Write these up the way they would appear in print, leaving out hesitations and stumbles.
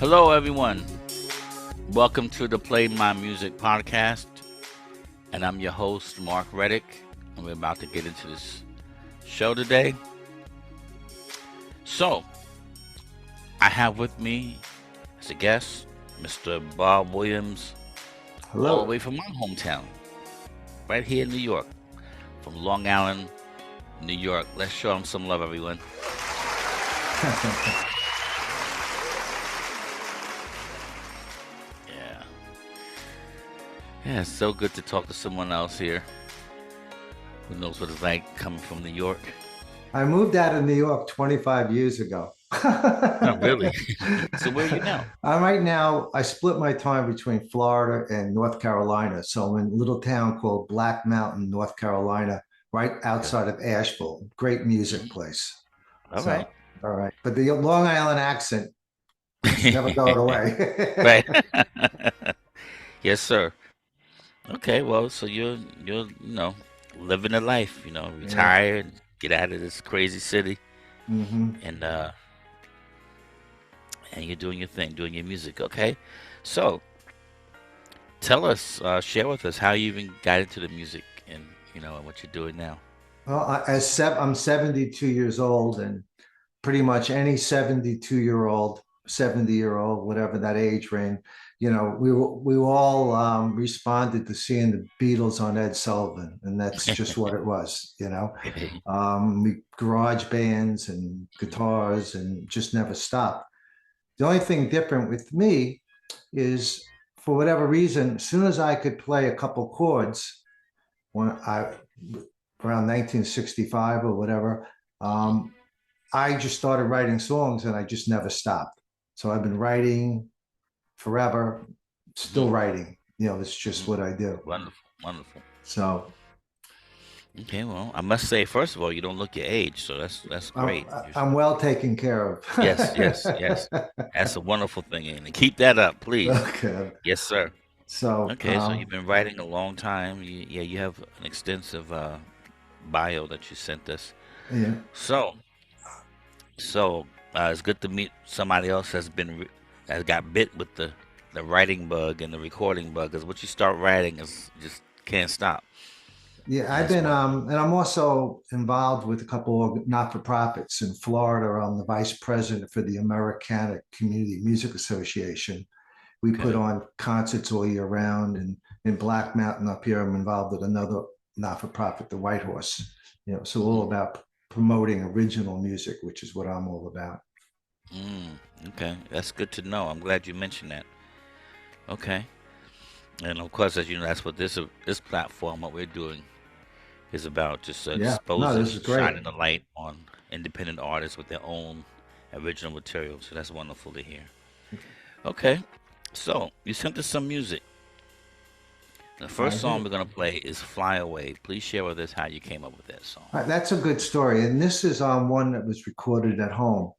Hello, everyone. Welcome to the Play My Music podcast. And I'm your host, Mark Reddick. And we're about to get into this show today. So, I have with me as a guest Mr. Bob Williams, all the Hello. way from my hometown, right here in New York, from Long Island, New York. Let's show him some love, everyone. Yeah. Yeah, it's so good to talk to someone else here who knows what it's like coming from New York. I moved out of New York 25 years ago. Not really. So where are you now? Right now, I split my time between Florida and North Carolina. So I'm in a little town called Black Mountain, North Carolina, right Okay. outside of Asheville. Great music Mhm. place. All So, right. all right. But the Long Island accent is never going away. Right. Yes, sir. Okay, well, so you're living a life, Yeah. retired, get out of this crazy city Hmm. and and you're doing your thing, doing your music, okay? So tell us, share with us how you even got into the music and what you're doing now. Well, I'm 72 years old, and pretty much any 72-year-old, 70-year-old, whatever that age range, we all responded to seeing the Beatles on Ed Sullivan, and that's just what it was. We garage bands and guitars and just never stopped. The only thing different with me is, for whatever reason, as soon as I could play a couple chords, when I around 1965 or whatever, Mhm. um, I just started writing songs and I just never stopped. So I've been writing forever, still Mhm. writing. It's just Mhm. what I do. Wonderful, wonderful. So Okay, well, I must say, first of all, you don't look your age, so that's I'm, great. I'm well taken care Yes, yes, yes. of. That's a wonderful thing, and keep that up, please. Okay. Yes, sir. So, Okay, so you've been writing a long time. You have an extensive bio that you sent us. yeah. So, so it's good to meet somebody else has got bit with the writing bug and the recording bug. Because what you start writing is just can't stop, Yeah, and I've that's been, wonderful. and I'm also involved with a couple of not-for-profits in Florida. I'm the vice president for the Americana Community Music Association. We put Okay. on concerts all year round. And in Black Mountain up here, I'm involved with another not-for-profit, the White Horse. So all Hmm. about promoting original music, which is what I'm all about. Mm, okay, that's good to know. I'm glad you mentioned that. Okay, and of course, as you know, that's what this platform, what we're doing, is about just Yeah, no, exposing this is and great. shining the light on independent artists with their own original material. So that's wonderful to hear. Okay, so you sent us some music. The I first song did. we're gonna play is "Fly Away." Please share with us how you came up with that song. That's a good story, and this is one that was recorded at home.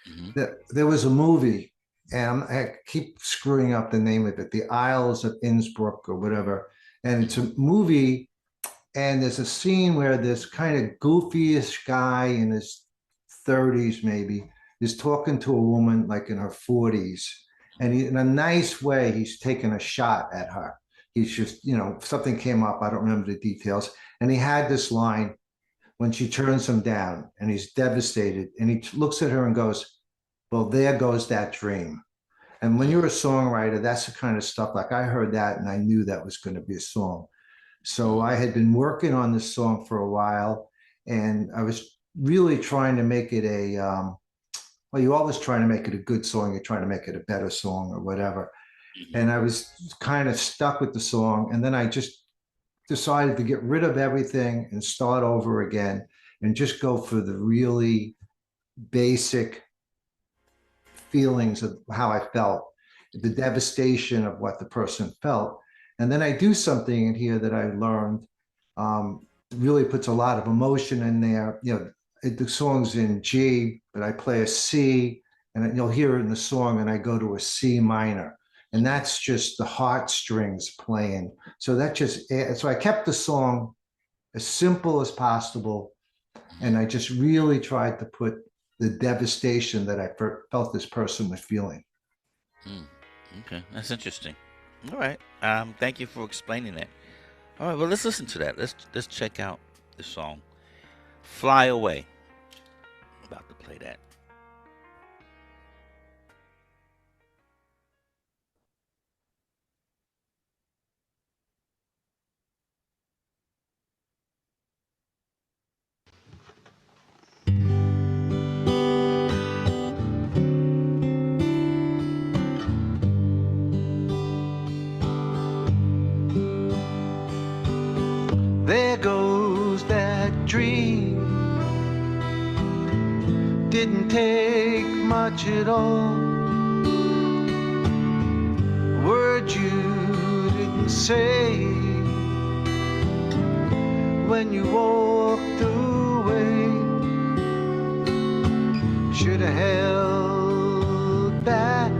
Hmm. There was a movie, and I keep screwing up the name of it, The Isles of Innsbruck or whatever, and it's Hmm. a movie. And there's a scene where this kind of goofyish guy in his 30s, maybe, is talking to a woman like in her 40s. And in a nice way, he's taking a shot at her. He's just, something came up. I don't remember the details. And he had this line when she turns him down and he's devastated. And he looks at her and goes, "Well, there goes that dream." And when you're a Hmm. songwriter, that's the kind of stuff, like I heard that and I knew that was going to be a song. So Hmm. I had been working on this song for a while, and I was really trying to make it well, you always trying to make it a good song, you're trying to make it a better song or whatever. Hmm. And I was kind of stuck with the song. And then I just decided to get rid of everything and start over again and just go for the really basic feelings of how I felt, the devastation of what the person felt. And then I do something in here that I learned, really puts a lot of emotion in there. The song's in G, but I play a C, and you'll hear it in the song, and I go to a C minor. And Hmm. that's just the heartstrings playing. So so I kept the song as simple as possible, and I just really tried to put the devastation that I felt this person was feeling. Mm, okay, that's interesting. All right. Thank you for explaining that. All right. Well, let's listen to that. Let's check out the song "Fly Away." About to play that. There goes that dream. Didn't take much at all. Word you didn't say when you walked away. Should have held back,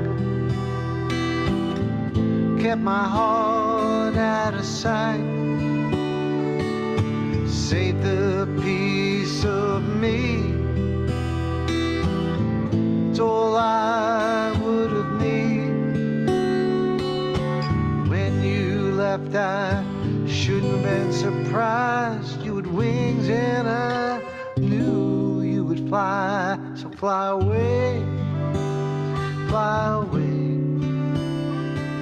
kept my heart out of sight. Save the piece of me. It's all I would have needed. When you left, I shouldn't have been surprised. You had wings and I knew you would fly. So fly away, fly away,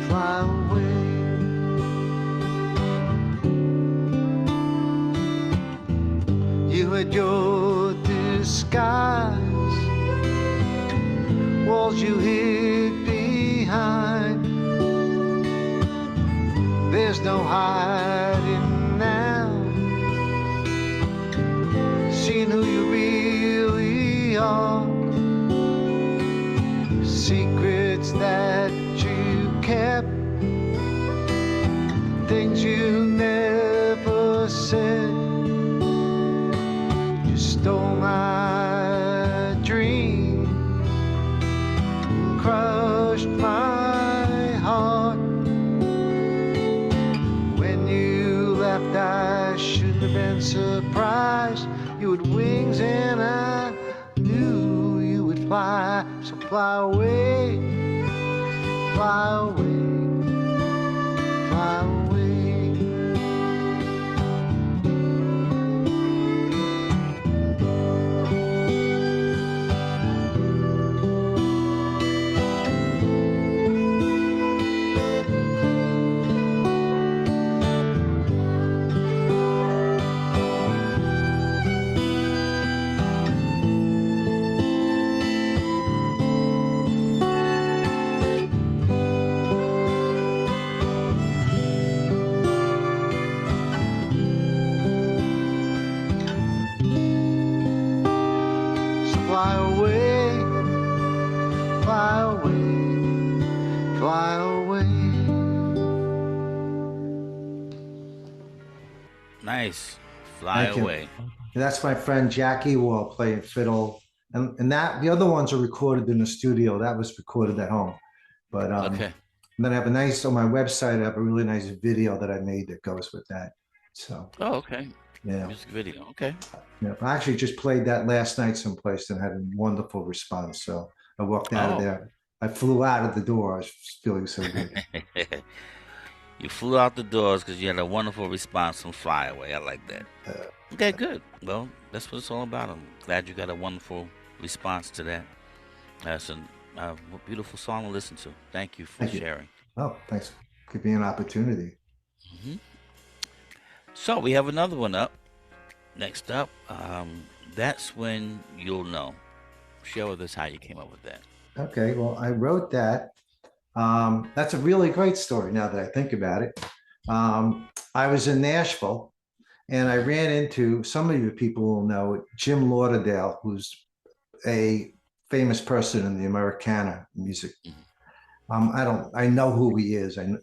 fly away. You had your disguise, walls you hid behind. There's no hiding now, seeing who you really are. Secrets that you kept, things you never said. You stole my dream, crushed my heart. When you left, I shouldn't have been surprised. You had wings and I knew you would fly. So fly away, fly away, fly away. So fly away, fly away, fly away. Nice. Fly Thank you. away. That's my friend Jackie Wall playing fiddle. And that the other ones are recorded in the studio. That was recorded at home. But Okay. then I have a nice on my website, I have a really nice video that I made that goes with that. So Oh, okay. yeah. Music video. Okay. Yeah. I actually just played that last night someplace and had a wonderful response. So I walked out of Oh. there. I flew out of the door. I was feeling so good. You flew out the doors because you had a wonderful response from Fly Away. I like that. Uh, Okay, good. Well, that's what it's all about. I'm glad you got a wonderful response to that. That's a beautiful song to listen to. Thank you for Thank you. sharing. Oh, thanks. Give me an opportunity. hmm So we have another one up. Next up, that's when you'll know. Share with us how you came up with that. Okay. Well, I wrote that. That's a really great story now that I think about it. I was in Nashville and I ran into some of you people will know Jim Lauderdale, who's a famous person in the Americana music. hmm I know who he is. And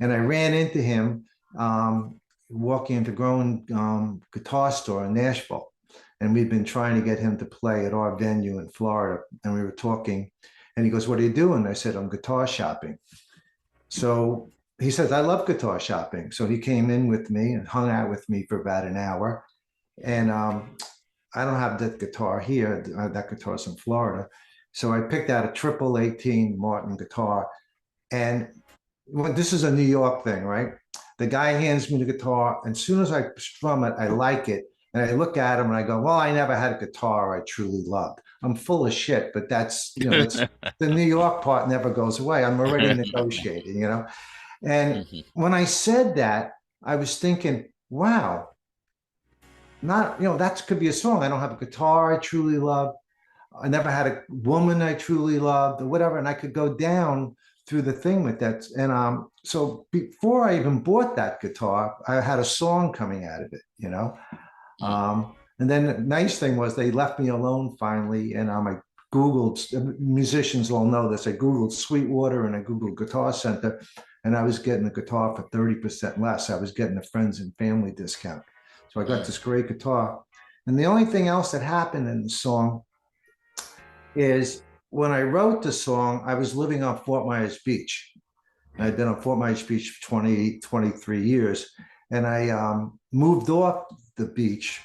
I ran into him walking into Grown Guitar Store in Nashville. And we've been trying to get him to play at our venue in Florida. And we were talking, and he goes, "What are you doing?" I said, "I'm guitar shopping." So he says, "I love guitar shopping." So he came in with me and hung out with me for about an hour. And I don't have that guitar here. That guitar's in Florida. So I picked out a triple 18 Martin guitar. And well, this is a New York thing, right? The guy hands me the guitar, and as soon as I strum it, I like it. And I look at him and I go, well, I never had a guitar I truly loved. I'm full of shit, but that's the New York part never goes away. I'm already negotiating. And Mhm. when I said that, I was thinking, wow, not, that could be a song. I don't have a guitar I truly love. I never had a woman I truly loved or whatever. And I could go down through the thing with that. And so before I even bought that guitar, I had a song coming out of it. Mm. And then the nice thing was they left me alone finally. And I Googled, musicians all know this. I Googled Sweetwater and I Googled Guitar Center, and I was getting a guitar for 30% less. I was getting a friends and family discount. So I got Mm. this great guitar. And the only thing else that happened in the song is when I wrote the song, I was living on Fort Myers Beach. I'd been on Fort Myers Beach for 23 years. And I moved off the beach.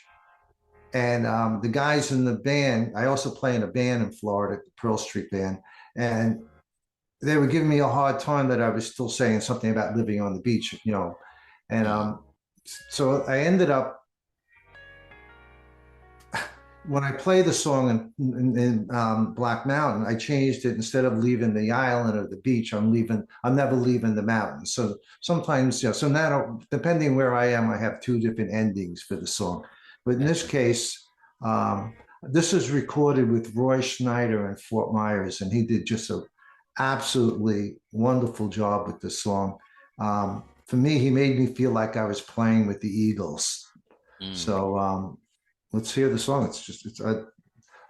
And the guys in the band, I also play in a band in Florida, the Pearl Street Band. And they were giving me a hard time that I was still saying something about living on the beach. And Mm. so I ended up when I play the song in Black Mountain, I changed it. Instead of leaving the island or the beach, I'm never leaving the mountains. So sometimes, so now depending where I am, I have two different endings for the song. But in this Gotcha. case, this is recorded with Roy Schneider in Fort Myers, and he did just a absolutely wonderful job with this song. For me, he made me feel like I was playing with the Eagles. Mm. So let's hear the song.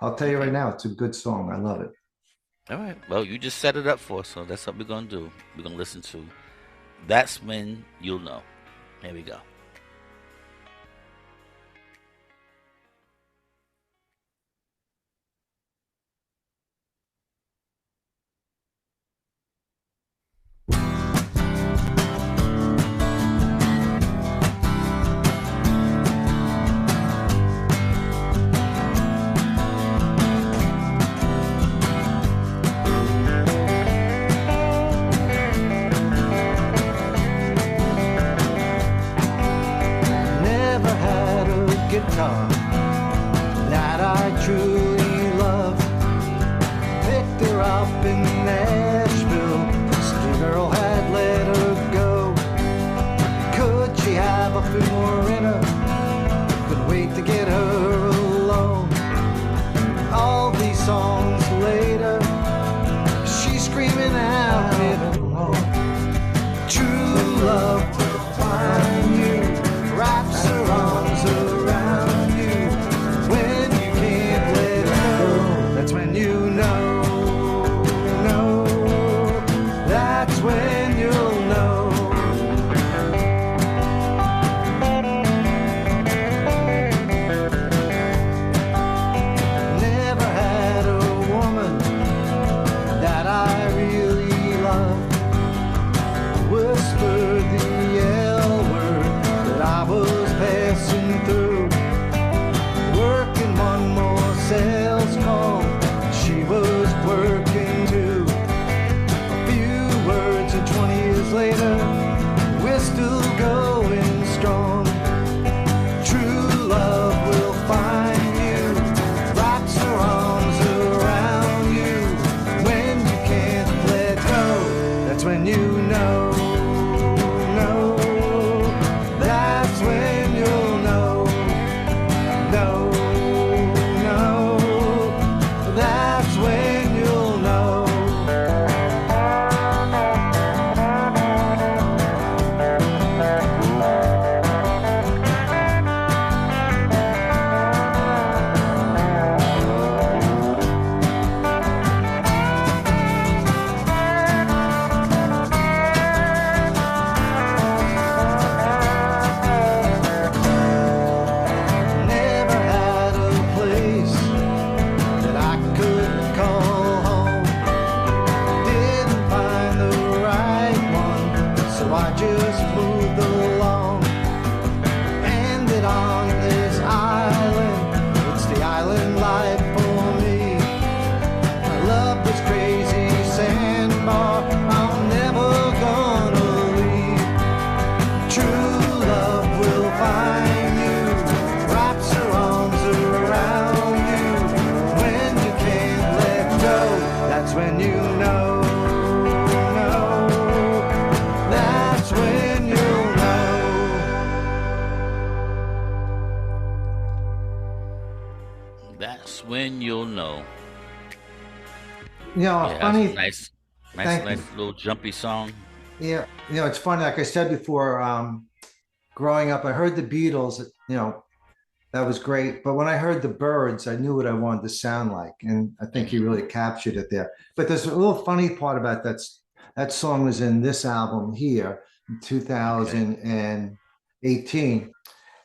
I'll tell you right Okay. now, it's a good song. I love it. All right. Well, you just set it up for us, so that's what we're gonna do. We're gonna listen to "That's When You'll Know." Here we go. Never had a guitar that I truly love. Picked her up in Nashville. City girl had let her go. Could she have a few more in her? Couldn't wait to get her alone. All these songs later, she's screaming out it alone. True love will find you, wraps her arms around you. When you can't let her go, that's when you know. That's when you'll know. love was crazy sandbar. I'm never gonna leave. True love will find you, wraps her arms around you. When you can't let go, that's when you know. That's when you'll know. That's when you'll know. You know, Yeah, that's a funny. nice, Thank nice you. little jumpy song. Yeah, it's funny. Like I said before, growing up, I heard the Beatles. That was great. But when I heard the Birds, I knew what I wanted to sound like, and I think he Hmm. really captured it there. But there's a little funny part about that song was in this album here in Okay. 2018.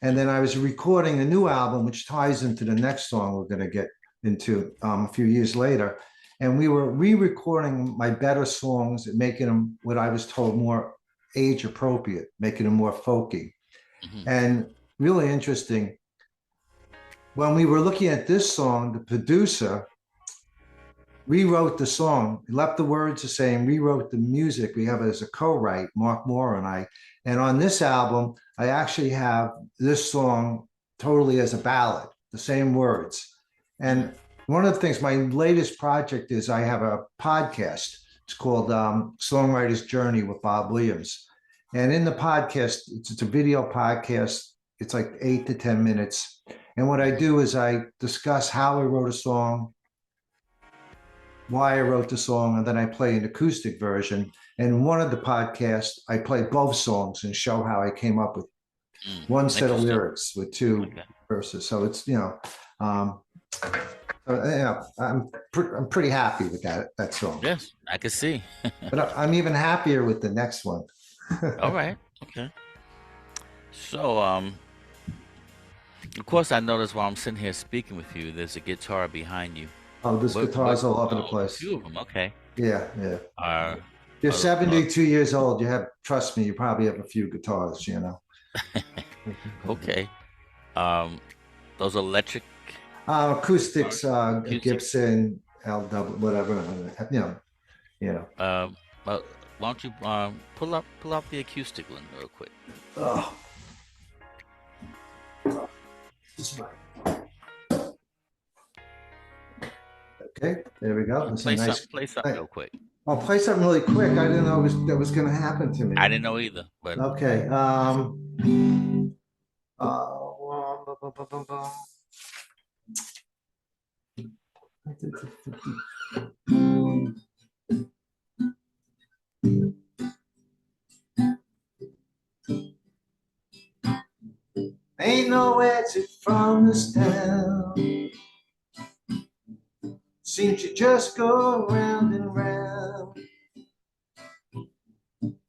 And then I was recording a new album, which ties into the next song we're going to get into a few years later. And we were re-recording my better songs and making them what I was told more age appropriate, making them more folky. Hmm. And really interesting, when we were looking at this song, the producer rewrote the song, left the words the same, rewrote the music. We have it as a co-write, Mark Moore and I. And on this album, I actually have this song totally as a ballad, the same words. Hmm. And one of the things, my latest project is I have a podcast. It's called Songwriter's Journey with Bob Williams. And in the podcast, it's a video podcast. It's like 8 to 10 minutes. And what I Hmm. do is I discuss how I wrote a song, why I wrote the song, and then I play an acoustic version. And in one of the podcasts, I play both songs and show how I came up with Mm. one set of Interesting. lyrics with two Okay. verses. So it's um, I'm pretty happy with that song. Yes, I can see. But I'm even happier with the next one. All right. Okay. So, of course, I noticed while I'm sitting here speaking with you, there's a guitar behind you. Oh, this What? guitar's all over the Oh, a place. few of them. Okay. Yeah, yeah. Uh, You're uh, uh 72 years old. You have, trust me, you probably have a few guitars. okay. Um, those electric Acoustics, guitars, acoustic. Gibson, LW, whatever. You know, you know. Um, uh, why don't you pull up the acoustic one real quick? Oh, this is right. Okay, there we go. That's a nice. Play something real quick. I'll play something really quick. I didn't know that was going to happen to me. I didn't know either, but Okay. Ain't no exit from this town. Seems you just go round and round.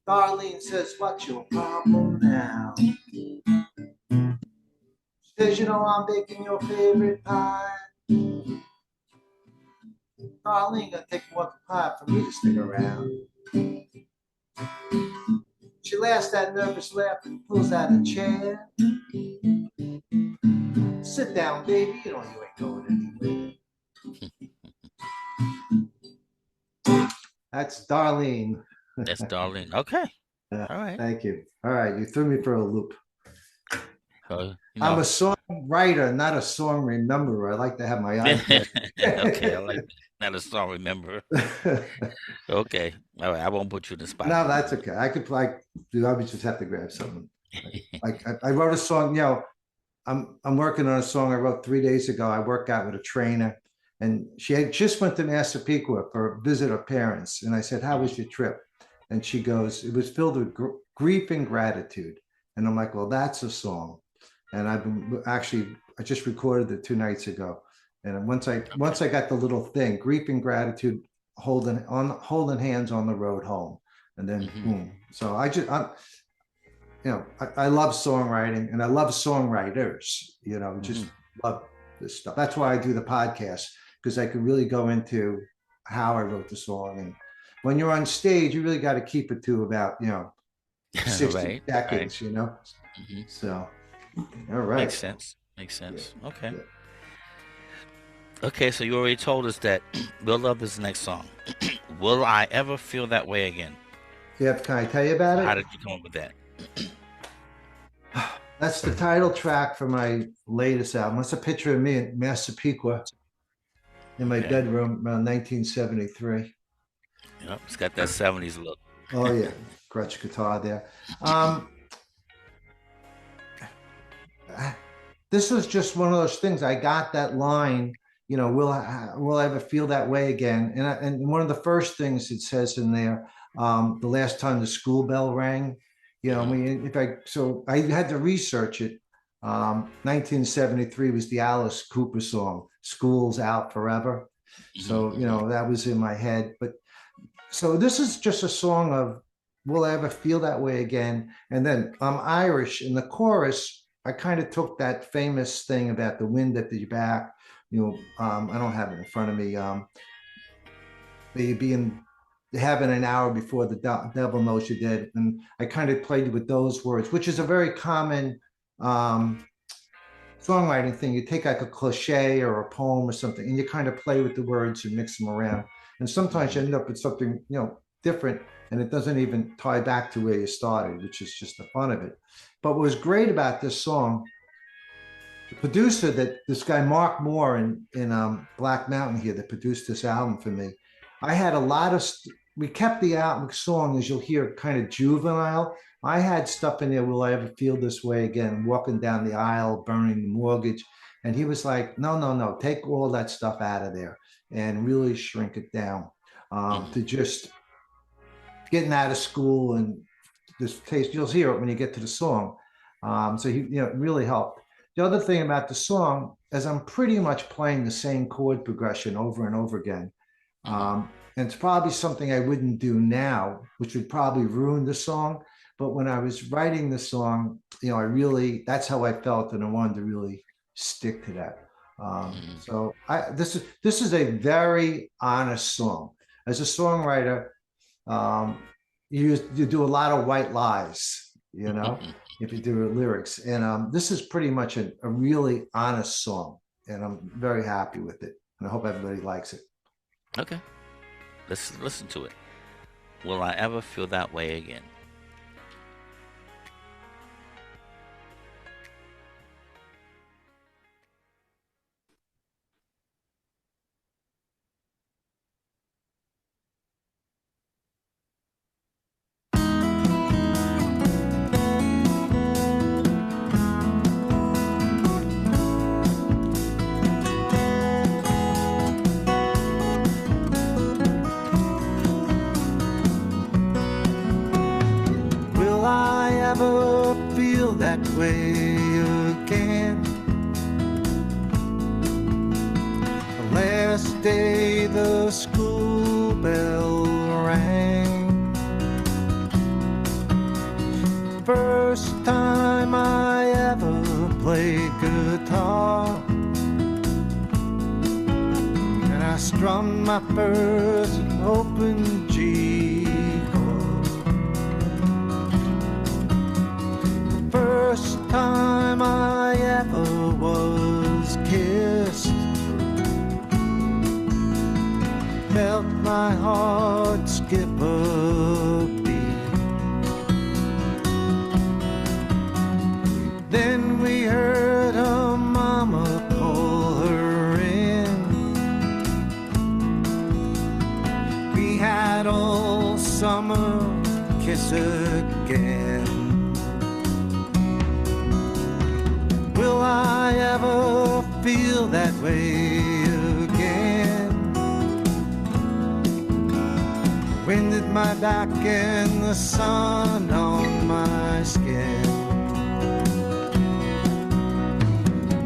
Darlene says, what's your problem now? She says, I'm baking your favorite pie. Darlene, gonna take one pie for me to stick around. She laughs that nervous laugh and pulls out a chair. Sit down, baby, you ain't going anywhere. That's Darlene. that's Darlene. Okay. All right. Thank you. All right, you threw me for a loop. You I'm a know. songwriter, not a song rememberer. I like to have my Okay, I like iPad. that. Not a song, remember? Okay. All right. I won't put you in the spot No, anymore. that's okay. I could play. I would just have to grab something. Like I wrote a song. I'm working on a song I wrote 3 days ago. I work out with a trainer, and she had just went to Massapequa for a visit her parents. And I said, "How was Mhm. your trip?" And she goes, "It was filled with grief and gratitude." And I'm like, "Well, that's a song." And I just recorded it 2 nights ago. And once I got the little thing, grief and gratitude, holding hands on the road home, and then Mhm. boom. So I love songwriting and I love songwriters. Just Mhm. love this stuff. That's why I do the podcast, because I can really go into how I wrote the song. And when you're on stage, you really got to keep it to about 60 Right. Right. seconds. Mhm. So, all Makes right. sense. Makes Yeah. sense. Okay. Yeah. Okay, so you already told us that Will Love is the next song. Will I ever feel that way again? Yeah, can I tell you about So how it? did you come up with that? That's the title track for my latest album. That's a picture of me in Massapequa in my Okay. bedroom around 1973. Yep, it's got that 70s look. Oh yeah, Gretsch guitar there. Um, this was just one of those things. I got that line, will I ever feel that way again? And one of the first things it says in there, the last time the school bell rang, I Hmm. mean, so I had to research it. 1973 was the Alice Cooper song, "School's Out Forever." Hmm. So, that was in my head. But so this is just a song of will I ever feel that way again? And then I'm Irish in the chorus. I kind of took that famous thing about the wind at your back. I don't have it in front of me. You being having an hour before the devil knows you're dead, and I kind of played with those words, which is a very common um, songwriting thing. You take like a cliche or a poem or something, and you kind of play with the words and mix them around. And sometimes you Hmm. end up with something, different, and it doesn't even tie back to where you started, which is just the fun of it. But what was great about this song, the producer that this guy Mark Moore in Black Mountain here that produced this album for me, I had a lot of. We kept the album song, as you'll hear, kind of juvenile. I had stuff in there. Will I ever feel this way again? Walking down the aisle, burning the mortgage, and he was like, "No, no, no. Take all that stuff out of there and really shrink it down to Hmm. just getting out of school and this taste. You'll hear it when you get to the song. So he, it really helped. The other thing about the song is I'm pretty much playing the same chord progression over and over again. Hmm. And it's probably something I wouldn't do now, which would probably ruin the song. But when I was writing the song, I really, that's how I felt. And I wanted to really stick to that. Hmm. This is a very honest song. As a songwriter, um, you do a lot of white lies, if you do lyrics. And this is pretty much a really honest song, and I'm very happy with it. And I hope everybody likes it. Okay, let's listen to it. Will I ever feel that way again? Will I ever feel that way again? The last day the school bell rang. First time I ever played guitar. And I strummed my first open G chord. First time I ever was kissed. Felt my heart skip a beat. Then we heard her mama call her in. We had all summer to kiss again. Will I ever feel that way again? Wind at my back and the sun on my skin.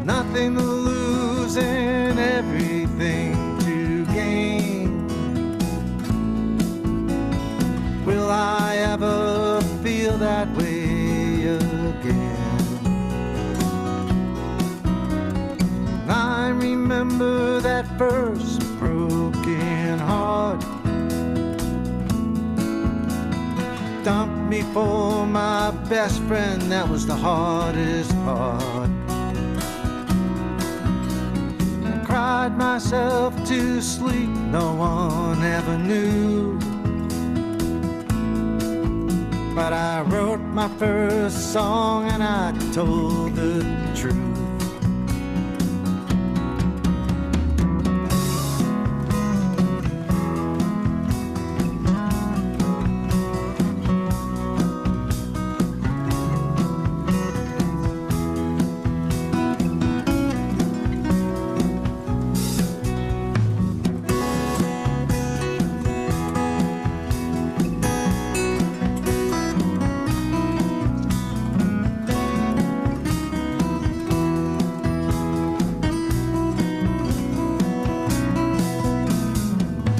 Nothing to lose and everything to gain. Will I ever feel that way again? I remember that first broken heart. Dumped me for my best friend, that was the hardest part. cried myself to sleep, no one ever knew. But I wrote my first song and I told the truth.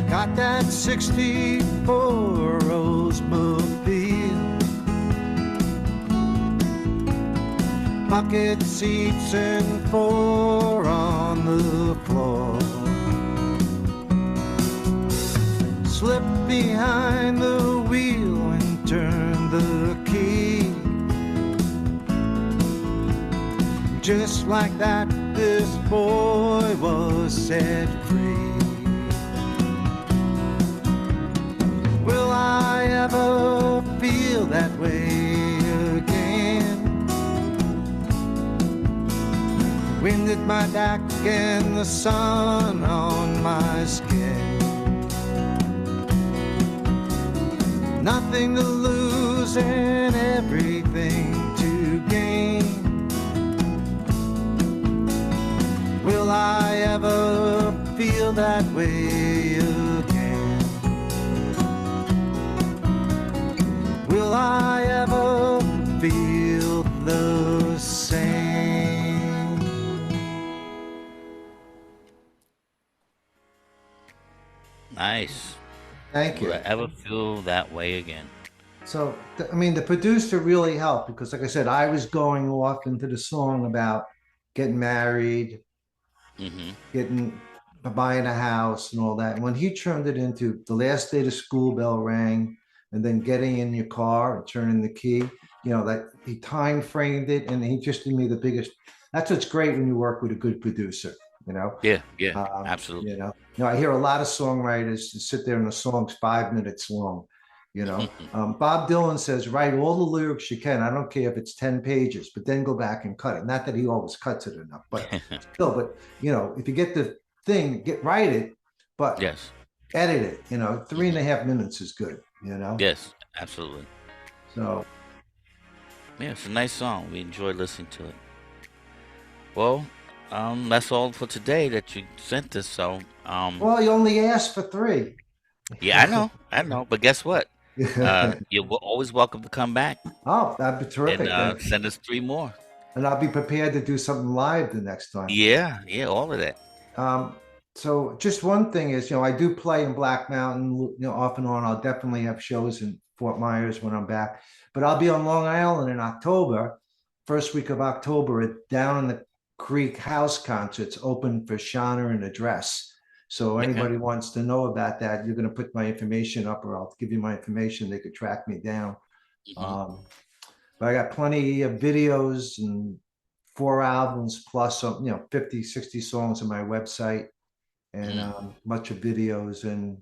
Got that 64 Oldsmobile, bucket seats and 4 on the floor. Slip behind the wheel and turn the key. Just like that, this boy was set free. Will I ever feel that way again? Wind at my back and the sun on my skin. Nothing to lose and everything to gain. Will I ever feel that way again? Will I ever feel the same? Nice. Thank Will you. I ever feel that way again? So, I mean, the producer really helped because, like I said, I was going off into the song about getting married, Mm-hmm. getting buying a house and all that. And when he turned it into the last day the school bell rang and then getting in your car and turning the key, that he time framed it and he just did me the biggest. That's what's great when you work with a good producer, you know. Yeah, yeah, Um, absolutely. I hear a lot of songwriters sit there and the song's 5 minutes long. Bob Dylan says, write all the lyrics you can. I don't care if it's 10 pages, but then go back and cut it. Not that he always cuts it enough, but still, if you get the thing, write it, but Yes, edit it, three and hmm a half minutes is good. yes, absolutely. So, Yeah, it's a nice song. We enjoy listening to it. Well, that's all for today that you sent us. So, well, you only asked for three. yeah, I know. But guess what? You're always welcome to come back Oh, that'd be and terrific. send us three more. And I'll be prepared to do something live the next time. Yeah, yeah, all of that. Um, so just one thing is, I do play in Black Mountain, off and on. I'll definitely have shows in Fort Myers when I'm back, but I'll be on Long Island in October, first week of October at Down in the Creek House Concerts, open for Shauna and Address. So Okay. anybody wants to know about that, you're going to put my information up, or I'll give you my information. They could track me down. hmm Um, but I got plenty of videos and 4 albums plus 50, 60 songs on my website and hmm bunch of videos. And,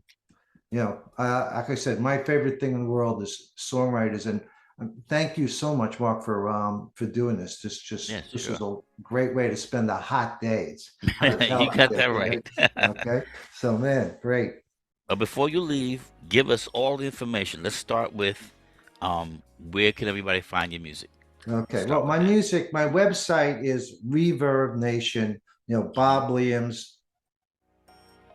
like I said, my favorite thing in the world is songwriters. And thank you so much, Mark, for doing this. Yes, This sure. is a great way to spend a hot day. It's hot as hell You out got there that today. right. Okay. So man, great. But before you leave, give us all the information. Let's start with where can everybody find your music? Okay. Start Well, with my that. music, my website is Reverb Nation, hmm Bob Williams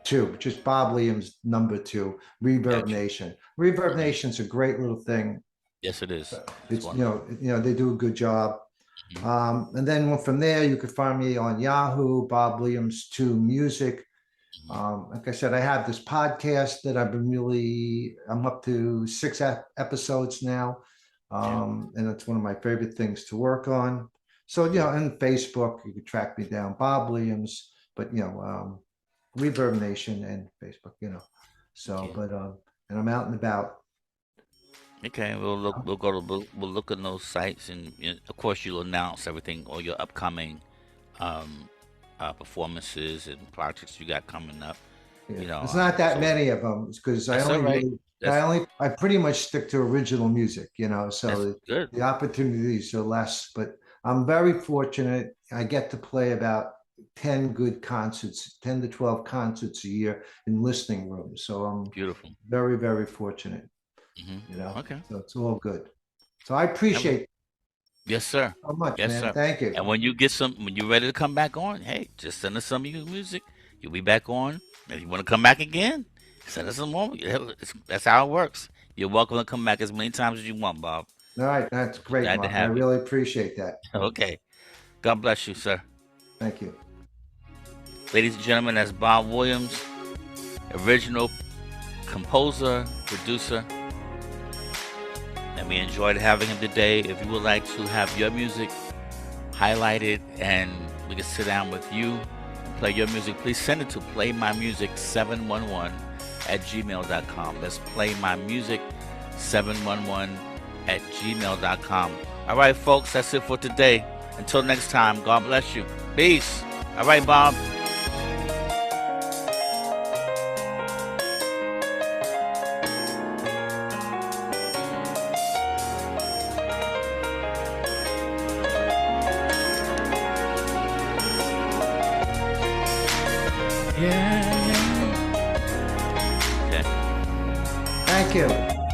two, just Bob Williams number two, Reverb Gotcha. Nation. Reverb hmm Nation's a great little thing. Yes, it is. It's It's wonderful. they do a good job. hmm And then from there, you can find me on Yahoo, Bob Williams two Music. hmm Like I said, I have this podcast that I'm up to 6 episodes now. Yeah. And it's one of my favorite things to work on. So, hmm and Facebook, you can track me down, Bob Williams, but, Reverb Nation and Facebook. So, Okay. and I'm out and about. Okay. We'll look. We'll go to. We'll look at those sites, and of course, you'll announce everything, all your upcoming um, performances and projects you got coming up. Yeah. You know, It's not that so many of them because that's all right. That's I pretty much stick to original music, that's so good. the opportunities are less, but I'm very fortunate. I get to play about 10 good concerts, 10 to 12 concerts a year in listening rooms. So I'm Beautiful. very, very fortunate, Okay. so it's all good. So I All right. appreciate it Yes, sir. so much, Yes, man. sir. Thank you. And when you're ready to come back on, hey, just send us some of your music. You'll be back on. If you want to come back again, send us some more. That's how it works. You're welcome to come back as many times as you want, Bob. All right, that's We're great, glad to Mark. I have you. really appreciate that. Okay. God bless you, sir. Thank you. Ladies and gentlemen, that's Bob Williams, original composer, producer, and we enjoyed having him today. If you would like to have your music highlighted and we can sit down with you and play your music, please send it to playmymusic711 at gmail.com. That's playmymusic711 at gmail.com. All right, folks, that's it for today. Until next time, God bless you. Peace. All right, Bob. Yeah, yeah. Okay. Thank you.